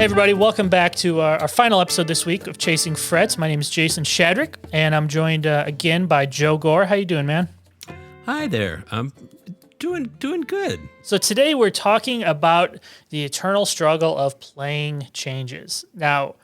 Hey everybody, welcome back to our final episode this week of Chasing Frets. My name is Jason Shadrick, and I'm joined again by Joe Gore. How you doing, man? Hi there. I'm doing good. So today we're talking about the eternal struggle of playing changes. Now,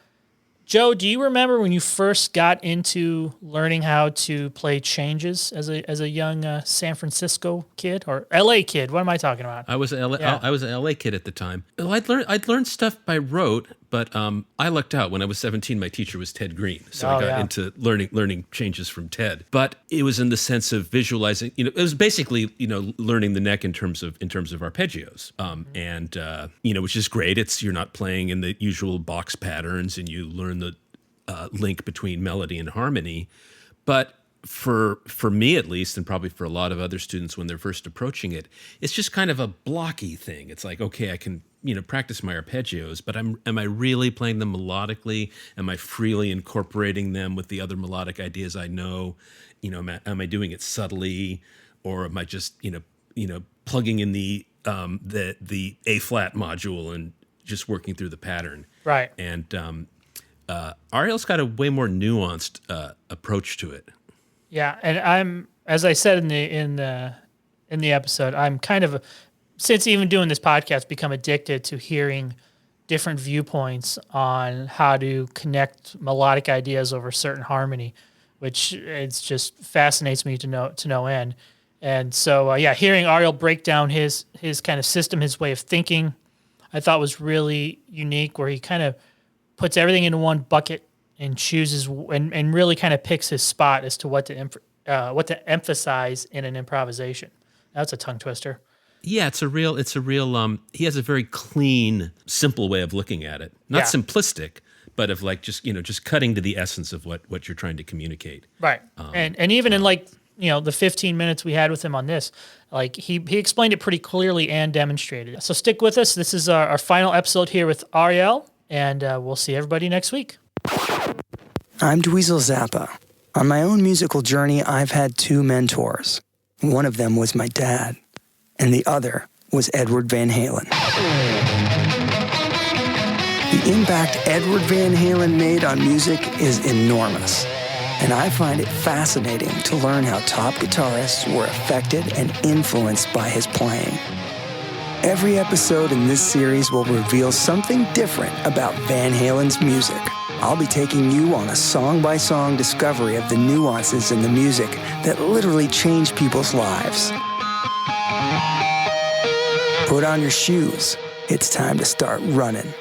Joe, do you remember when you first got into learning how to play changes as a young San Francisco kid or LA kid? What am I talking about? I was an LA kid at the time. Well, I'd learned stuff by rote, but I lucked out. When I was 17, my teacher was Ted Green, so I got into learning changes from Ted. But it was in the sense of visualizing. It was basically learning the neck in terms of arpeggios, which is great. You're not playing in the usual box patterns, and you learn the link between melody and harmony. But for me at least, and probably for a lot of other students when they're first approaching it, it's just kind of a blocky thing. It's like, okay, I can practice my arpeggios, but am I really playing them melodically? Am I freely incorporating them with the other melodic ideas I know? Am I doing it subtly, or am I just plugging in the A flat module and just working through the pattern? Right. And Ariel's got a way more nuanced approach to it. Yeah, and I'm, as I said in the episode, I'm kind of, since even doing this podcast, become addicted to hearing different viewpoints on how to connect melodic ideas over certain harmony, which it's just fascinates me to no end. And so, hearing Ariel break down his kind of system, his way of thinking, I thought was really unique, where he kind of puts everything into one bucket and chooses and really kind of picks his spot as to what to emphasize in an improvisation. That's a tongue twister. Yeah, it's a real. He has a very clean, simple way of looking at it. Not simplistic, but of like just cutting to the essence of what you're trying to communicate. Right. And even in the 15 minutes we had with him on this, like he explained it pretty clearly and demonstrated it. So stick with us. This is our final episode here with Ariel, and we'll see everybody next week. I'm Dweezil Zappa. On my own musical journey, I've had two mentors. One of them was my dad, and the other was Edward Van Halen. The impact Edward Van Halen made on music is enormous, and I find it fascinating to learn how top guitarists were affected and influenced by his playing. Every episode in this series will reveal something different about Van Halen's music. I'll be taking you on a song-by-song discovery of the nuances in the music that literally change people's lives. Put on your shoes. It's time to start running.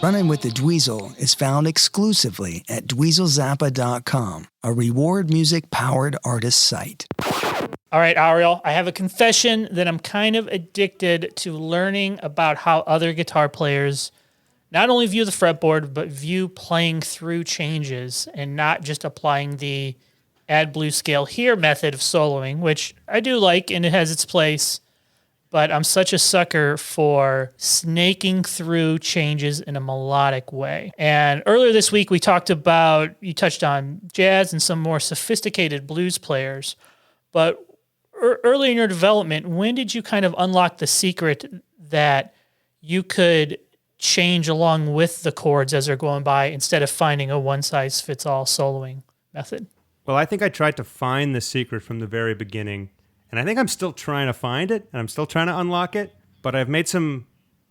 Running with the Dweezil is found exclusively at dweezilzappa.com, a reward music-powered artist site. All right, Ariel, I have a confession that I'm kind of addicted to learning about how other guitar players not only view the fretboard, but view playing through changes and not just applying the add blues scale here method of soloing, which I do like and it has its place. But I'm such a sucker for snaking through changes in a melodic way. And earlier this week, you touched on jazz and some more sophisticated blues players. But early in your development, when did you kind of unlock the secret that you could change along with the chords as they're going by instead of finding a one-size-fits-all soloing method? Well, I think I tried to find the secret from the very beginning. And I think I'm still trying to find it, and I'm still trying to unlock it, but I've made some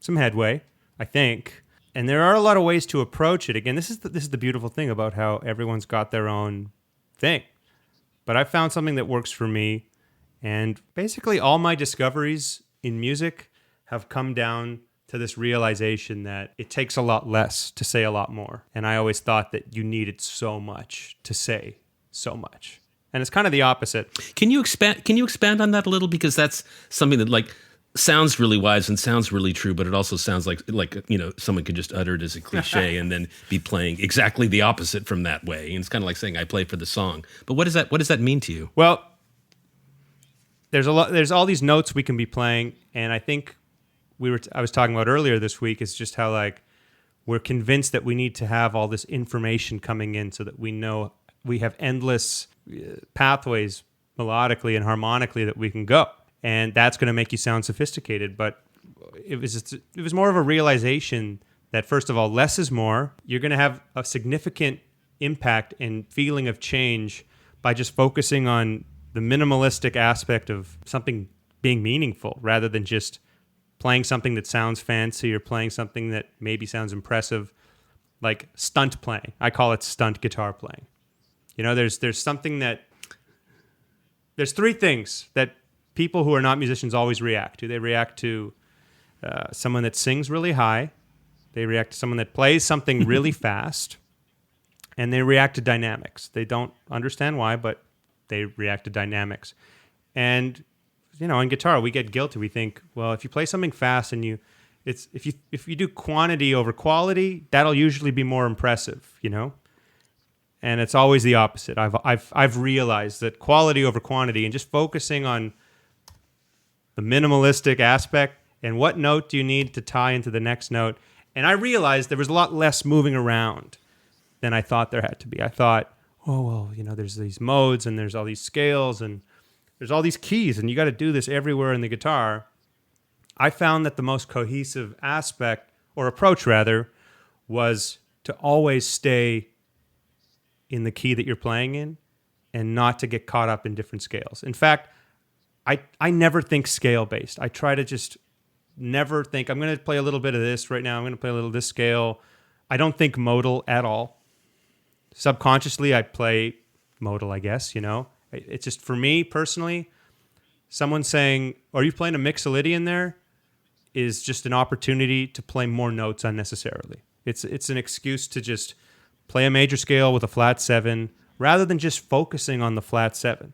headway, I think. And there are a lot of ways to approach it. Again, this is the beautiful thing about how everyone's got their own thing. But I found something that works for me, and basically all my discoveries in music have come down to this realization that it takes a lot less to say a lot more. And I always thought that you needed so much to say so much. And it's kind of the opposite. Can you expand on that a little? Because that's something that like sounds really wise and sounds really true, but it also sounds like someone could just utter it as a cliche and then be playing exactly the opposite from that way. And it's kind of like saying I play for the song. But what does that mean to you? Well, there's all these notes we can be playing, and I think I was talking about earlier this week is just how like we're convinced that we need to have all this information coming in so that we know we have endless pathways melodically and harmonically that we can go. And that's going to make you sound sophisticated. But it was more of a realization that, first of all, less is more. You're going to have a significant impact and feeling of change by just focusing on the minimalistic aspect of something being meaningful rather than just playing something that sounds fancy or playing something that maybe sounds impressive, like stunt playing. I call it stunt guitar playing. There's something that... There's three things that people who are not musicians always react to. They react to someone that sings really high. They react to someone that plays something really fast. And they react to dynamics. They don't understand why, but they react to dynamics. And, in guitar, we get guilty. We think, well, if you play something fast and if you do quantity over quality, that'll usually be more impressive, And it's always the opposite. I've realized that quality over quantity and just focusing on the minimalistic aspect and what note do you need to tie into the next note. And I realized there was a lot less moving around than I thought there had to be. I thought, there's these modes and there's all these scales and there's all these keys and you got to do this everywhere in the guitar. I found that the most cohesive aspect, or approach rather, was to always stay in the key that you're playing in and not to get caught up in different scales. In fact, I never think scale-based. I try to just never think, I'm going to play a little bit of this right now, I'm going to play a little of this scale. I don't think modal at all. Subconsciously, I play modal, I guess, It's just, for me, personally, someone saying, are you playing a Mixolydian there? Is just an opportunity to play more notes unnecessarily. It's an excuse to just play a major scale with a flat 7 rather than just focusing on the flat 7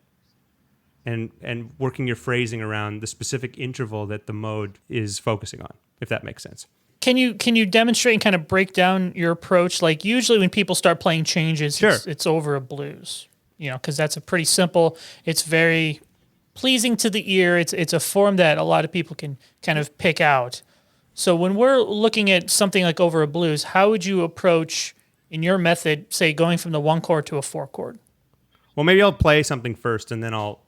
and working your phrasing around the specific interval that the mode is focusing on, if that makes sense. Can you demonstrate and kind of break down your approach? Like usually when people start playing changes, Sure. it's over a blues, because that's a pretty simple, it's very pleasing to the ear. It's a form that a lot of people can kind of pick out. So when we're looking at something like over a blues, how would you approach in your method, say going from the 1 chord to a 4 chord? Well, maybe I'll play something first and then I'll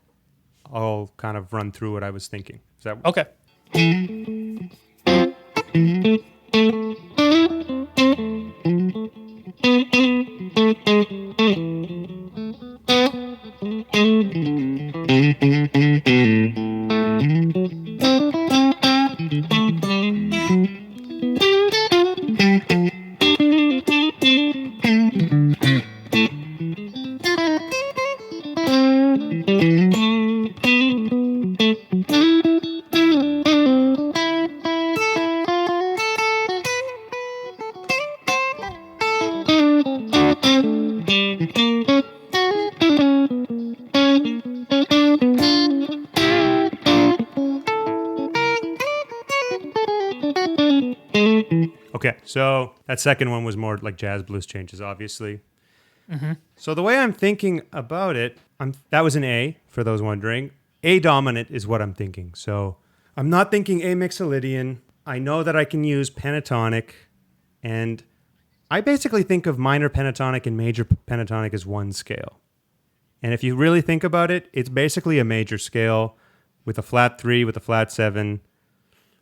kind of run through what I was thinking. Is that okay? Okay, so that second one was more like jazz blues changes, obviously. Mm-hmm. So the way I'm thinking about it, that was an A, for those wondering. A dominant is what I'm thinking. So I'm not thinking A Mixolydian. I know that I can use pentatonic, and I basically think of minor pentatonic and major pentatonic as one scale. And if you really think about it, it's basically a major scale with a flat 3, with a flat 7.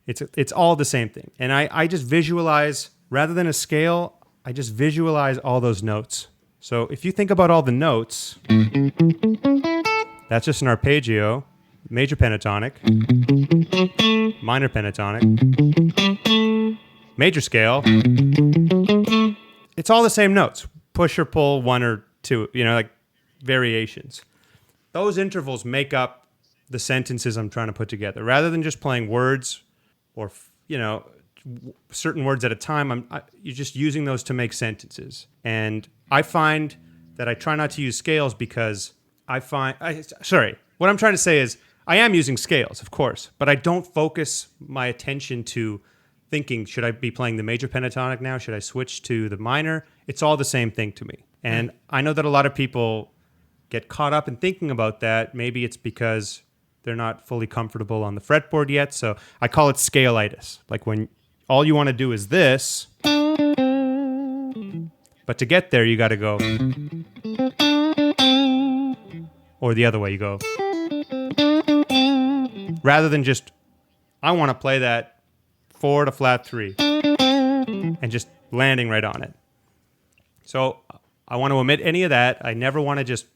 It's all the same thing. And I just visualize, rather than a scale, I just visualize all those notes. So if you think about all the notes, that's just an arpeggio, major pentatonic, minor pentatonic, major scale. It's all the same notes. Push or pull, 1 or 2, like variations. Those intervals make up the sentences I'm trying to put together. Rather than just playing words or, certain words at a time, you're just using those to make sentences. And I find that I try not to use scales because what I'm trying to say is I am using scales, of course, but I don't focus my attention to thinking, should I be playing the major pentatonic now? Should I switch to the minor? It's all the same thing to me. And I know that a lot of people get caught up in thinking about that. Maybe it's because they're not fully comfortable on the fretboard yet. So I call it scale-itis. Like when all you want to do is this, but to get there, you got to go. Or the other way, you go. Rather than just, I want to play that 4 to flat 3 and just landing right on it. So I want to omit any of that. I never want to just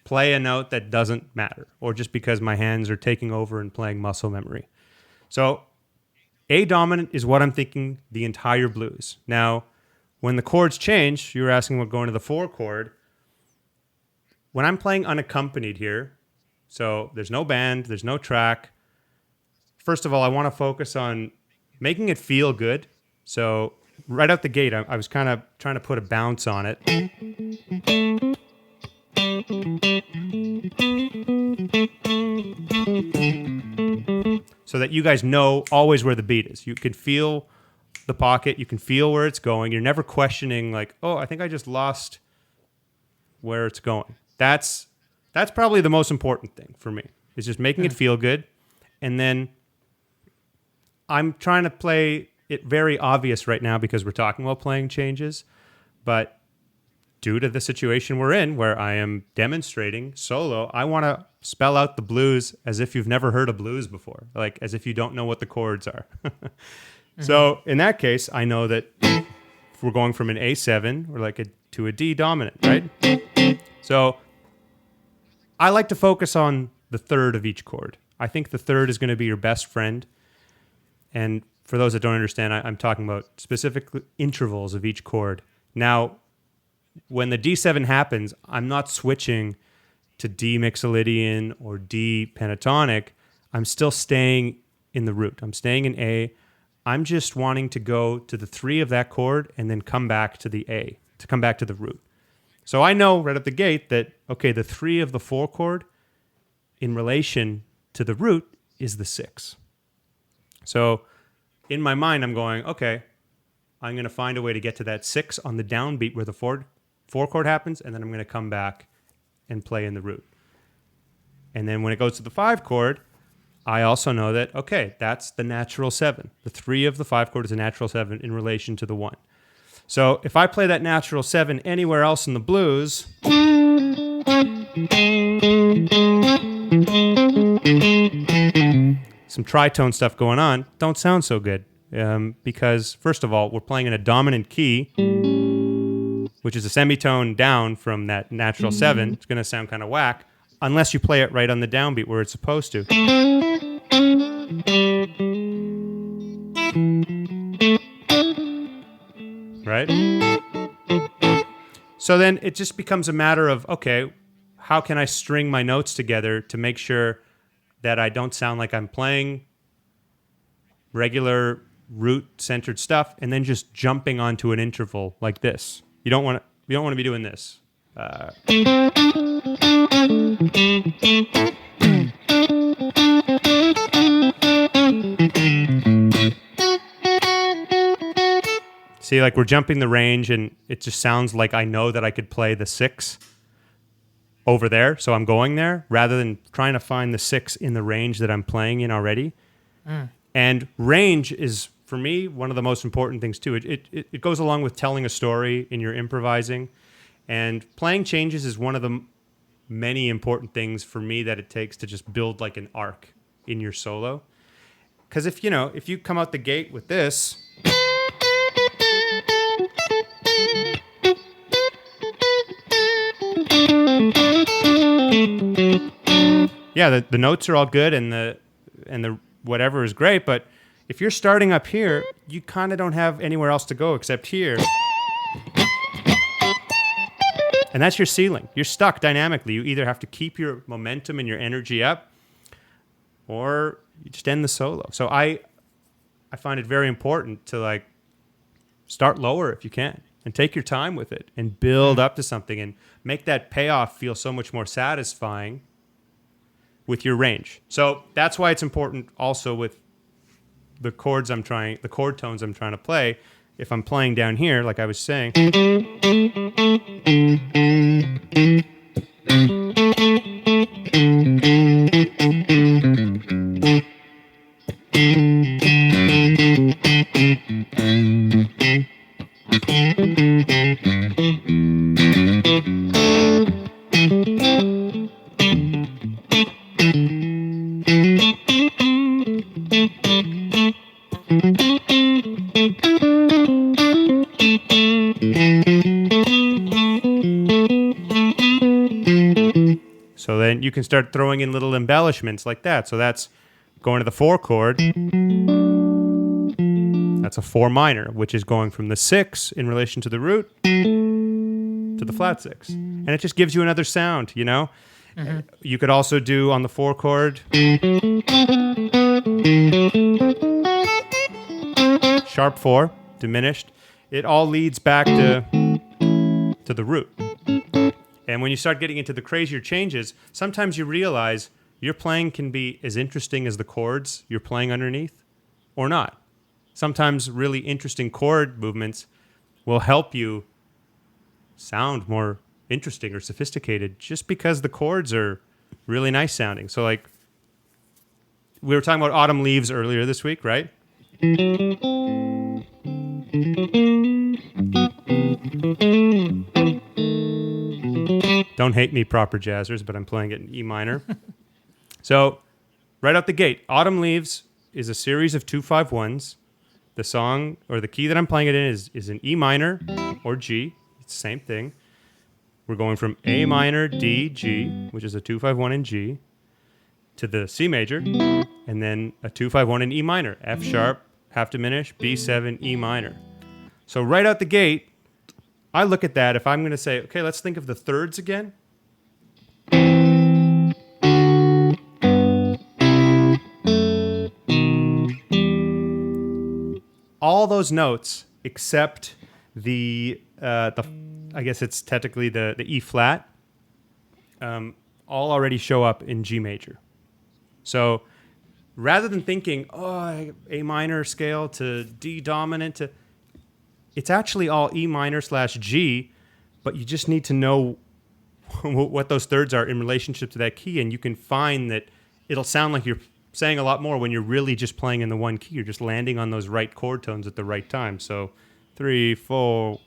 play a note that doesn't matter or just because my hands are taking over and playing muscle memory. So A dominant is what I'm thinking the entire blues. Now, when the chords change, you were asking about going to the 4 chord. When I'm playing unaccompanied here, so there's no band, there's no track. First of all, I want to focus on making it feel good. So right out the gate, I was kind of trying to put a bounce on it. So that you guys know always where the beat is. You can feel the pocket. You can feel where it's going. You're never questioning like, oh, I think I just lost where it's going. That's probably the most important thing for me, is just making it feel good. And then I'm trying to play it very obvious right now because we're talking about playing changes. But due to the situation we're in, where I am demonstrating solo, I want to spell out the blues as if you've never heard a blues before, like as if you don't know what the chords are. So in that case, I know that if we're going from an A7 or to a D dominant, right? So I like to focus on the third of each chord. I think the third is going to be your best friend. And for those that don't understand, I'm talking about specific intervals of each chord. Now, when the D7 happens, I'm not switching to D mixolydian or D pentatonic. I'm still staying in the root. I'm staying in A. I'm just wanting to go to the 3 of that chord and then come back to the A, to come back to the root. So I know right at the gate that, okay, the 3 of the 4 chord in relation to the root is the 6. So in my mind, I'm going, okay, I'm going to find a way to get to that 6 on the downbeat where the 4 chord happens, and then I'm going to come back and play in the root. And then when it goes to the 5 chord, I also know that, okay, that's the natural 7. The 3 of the 5 chord is a natural 7 in relation to the 1. So if I play that natural 7 anywhere else in the blues, some tritone stuff going on, don't sound so good. Because, first of all, we're playing in a dominant key, which is a semitone down from that natural 7. It's going to sound kind of whack, unless you play it right on the downbeat where it's supposed to. Right? So then it just becomes a matter of, okay, how can I string my notes together to make sure that I don't sound like I'm playing regular root-centered stuff and then just jumping onto an interval like this. You don't want to be doing this. See, like we're jumping the range and it just sounds like I know that I could play the 6 over there, so I'm going there rather than trying to find the 6 in the range that I'm playing in already. And range is, for me, one of the most important things too. It goes along with telling a story in your improvising, and playing changes is one of the many important things for me that it takes to just build like an arc in your solo. Because if you come out the gate with this, yeah, the notes are all good and the whatever is great, but if you're starting up here, you kind of don't have anywhere else to go except here. And that's your ceiling. You're stuck dynamically. You either have to keep your momentum and your energy up, or you just end the solo. So I find it very important to like start lower if you can. and take your time with it and build up to something and make that payoff feel so much more satisfying with your range. So that's why it's important also with the chord tones I'm trying to play. If I'm playing down here, like I was saying, so then you can start throwing in little embellishments like that. So that's going to the 4 chord. That's a 4 minor, which is going from the 6 in relation to the root to the flat 6. And it just gives you another sound, you know? Mm-hmm. You could also do on the 4 chord sharp 4, diminished. It all leads back to the root. And when you start getting into the crazier changes, sometimes you realize your playing can be as interesting as the chords you're playing underneath or not. Sometimes really interesting chord movements will help you sound more interesting or sophisticated just because the chords are really nice sounding. So like we were talking about Autumn Leaves earlier this week, right? Don't hate me, proper jazzers, but I'm playing it in E minor. So right out the gate, Autumn Leaves is a series of 2-5-1s. The song, or the key that I'm playing it in, is an E minor or G. It's the same thing. We're going from A minor, D, G, which is a 2-5-1 in G, to the C major, and then a 2-5-1 in E minor, F sharp, half diminished, B7, E minor. So right out the gate, I look at that. If I'm going to say, okay, let's think of the thirds again. All those notes except the I guess it's technically the E flat, all already show up in G major. So rather than thinking, A minor scale to D dominant to, it's actually all E minor / G, but you just need to know what those thirds are in relationship to that key, and you can find that it'll sound like you're saying a lot more when you're really just playing in the one key. You're just landing on those right chord tones at the right time. So 3, 4.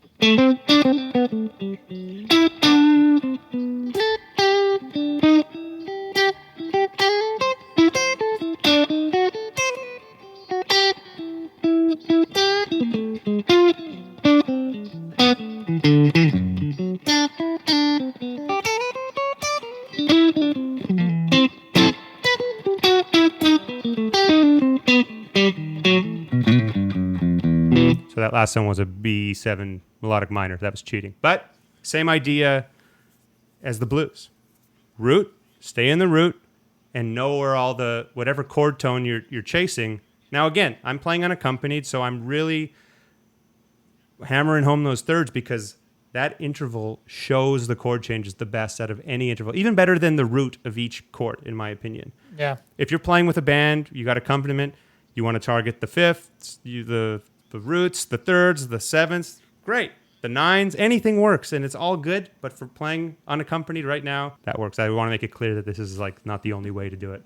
So that last one was a B7 melodic minor. That was cheating. But same idea as the blues. Root, stay in the root, and know where all the, whatever chord tone you're chasing. Now again, I'm playing unaccompanied, so I'm really hammering home those thirds because that interval shows the chord changes the best out of any interval, even better than the root of each chord, in my opinion. Yeah. If you're playing with a band, you got accompaniment, you want to target the fifths, the roots, the thirds, the sevenths, great. The nines, anything works, and it's all good. But for playing unaccompanied right now, that works. I want to make it clear that this is like not the only way to do it.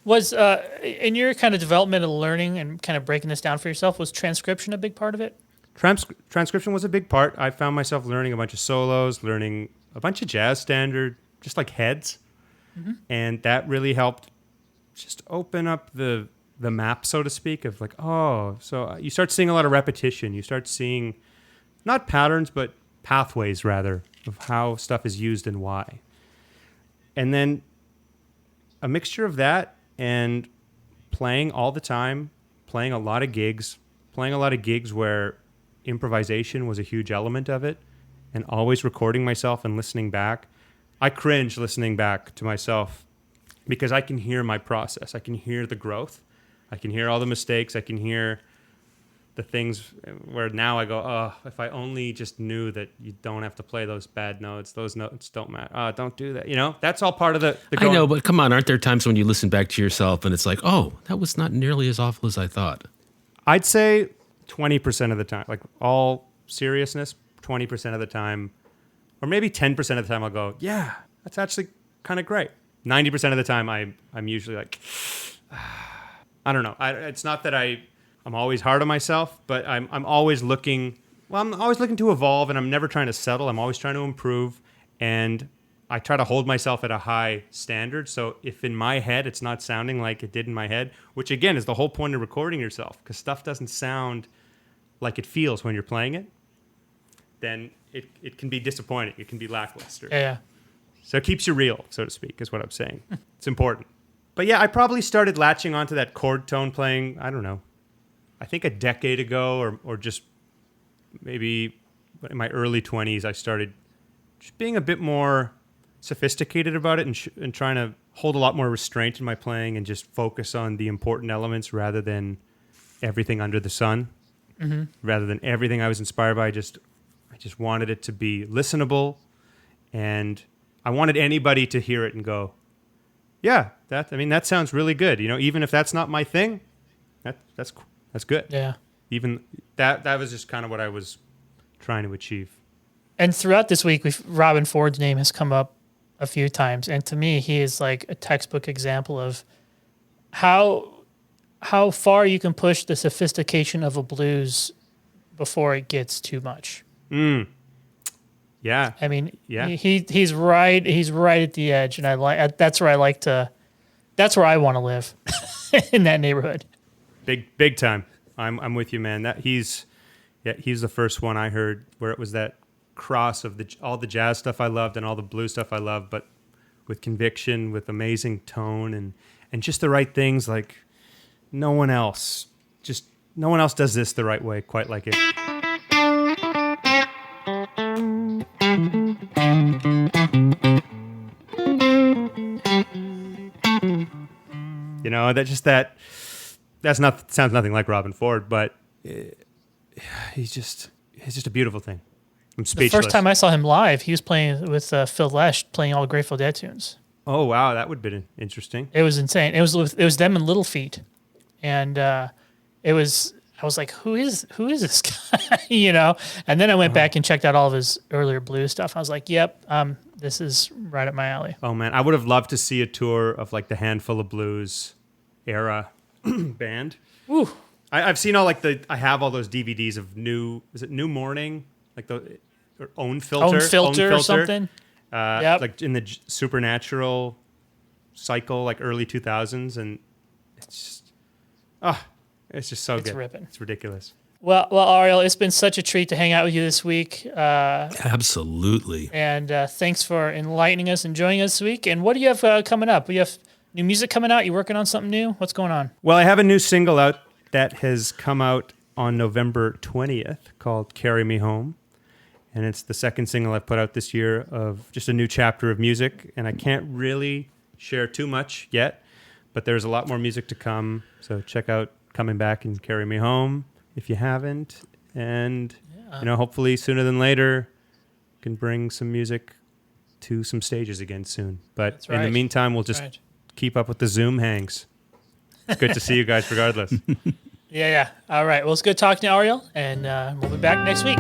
Was in your kind of development and learning and kind of breaking this down for yourself, was transcription a big part of it? Transcription was a big part. I found myself learning a bunch of solos, learning a bunch of jazz standard, just like heads, and that really helped just open up the map, so to speak, of like, so you start seeing a lot of repetition. You start seeing not patterns, but pathways, rather, of how stuff is used and why. And then a mixture of that and playing all the time, playing a lot of gigs where improvisation was a huge element of it, and always recording myself and listening back. I cringe listening back to myself because I can hear my process. I can hear the growth. I can hear all the mistakes. I can hear the things where now I go, oh, if I only just knew that you don't have to play those bad notes. Those notes don't matter. Oh, don't do that. You know, that's all part of the I know, but come on, aren't there times when you listen back to yourself and it's like, oh, that was not nearly as awful as I thought? I'd say 20% of the time, like all seriousness, 20% of the time, or maybe 10% of the time I'll go, yeah, that's actually kind of great. 90% of the time I'm usually like, I don't know. It's not that I'm always hard on myself, but I'm always looking, I'm always looking to evolve, and I'm never trying to settle. I'm always trying to improve, and I try to hold myself at a high standard. So if in my head it's not sounding like it did in my head, which again is the whole point of recording yourself, because stuff doesn't sound like it feels when you're playing it, then it can be disappointing. It can be lackluster. Yeah. So it keeps you real, so to speak, is what I'm saying. It's important. But yeah, I probably started latching onto that chord tone playing, I don't know, I think a decade ago, or just maybe in my early 20s, I started just being a bit more sophisticated about it and trying to hold a lot more restraint in my playing and just focus on the important elements rather than everything under the sun, rather than everything I was inspired by. I just wanted it to be listenable, and I wanted anybody to hear it and go, yeah, that sounds really good. You know, even if that's not my thing, that's good. Yeah. Even that was just kind of what I was trying to achieve. And throughout this week, Robin Ford's name has come up a few times, and to me, he is like a textbook example of how far you can push the sophistication of a blues before it gets too much. Yeah. I mean, yeah. He's right at the edge, and that's where I want to live in that neighborhood. Big time. I'm with you, man. He's the first one I heard where it was that cross of all the jazz stuff I loved and all the blues stuff I loved, but with conviction, with amazing tone and just the right things. Like no one else does this the right way, quite like it. You know, sounds nothing like Robin Ford, but he's just a beautiful thing. I'm speechless. The first time I saw him live, he was playing with Phil Lesh, playing all Grateful Dead tunes. Oh wow, that would have been interesting. It was insane. It was them and Little Feat, and I was like, who is this guy? You know. And then I went back and checked out all of his earlier blues stuff. I was like, yep, this is right up my alley. Oh man, I would have loved to see a tour of like the Handful of Blues era band. Ooh. I've seen I have all those DVDs of New Morning, like the Own Filter or something. Yep. Like in the Supernatural cycle, like early 2000s, and it's just so good. Ripping. It's ridiculous. Well, Ariel, it's been such a treat to hang out with you this week. Absolutely. And thanks for enlightening us and joining us this week. And what do you have coming up? You have new music coming out? You working on something new? What's going on? Well, I have a new single out that has come out on November 20th called Carry Me Home. And it's the second single I've put out this year of just a new chapter of music. And I can't really share too much yet, but there's a lot more music to come. So check out Coming Back and Carry Me Home if you haven't. And, hopefully sooner than later, can bring some music to some stages again soon. But in the meantime, we'll just keep up with the Zoom hangs. It's good to see you guys regardless. Yeah. All right. Well, it's good talking to Ariel, and we'll be back next week.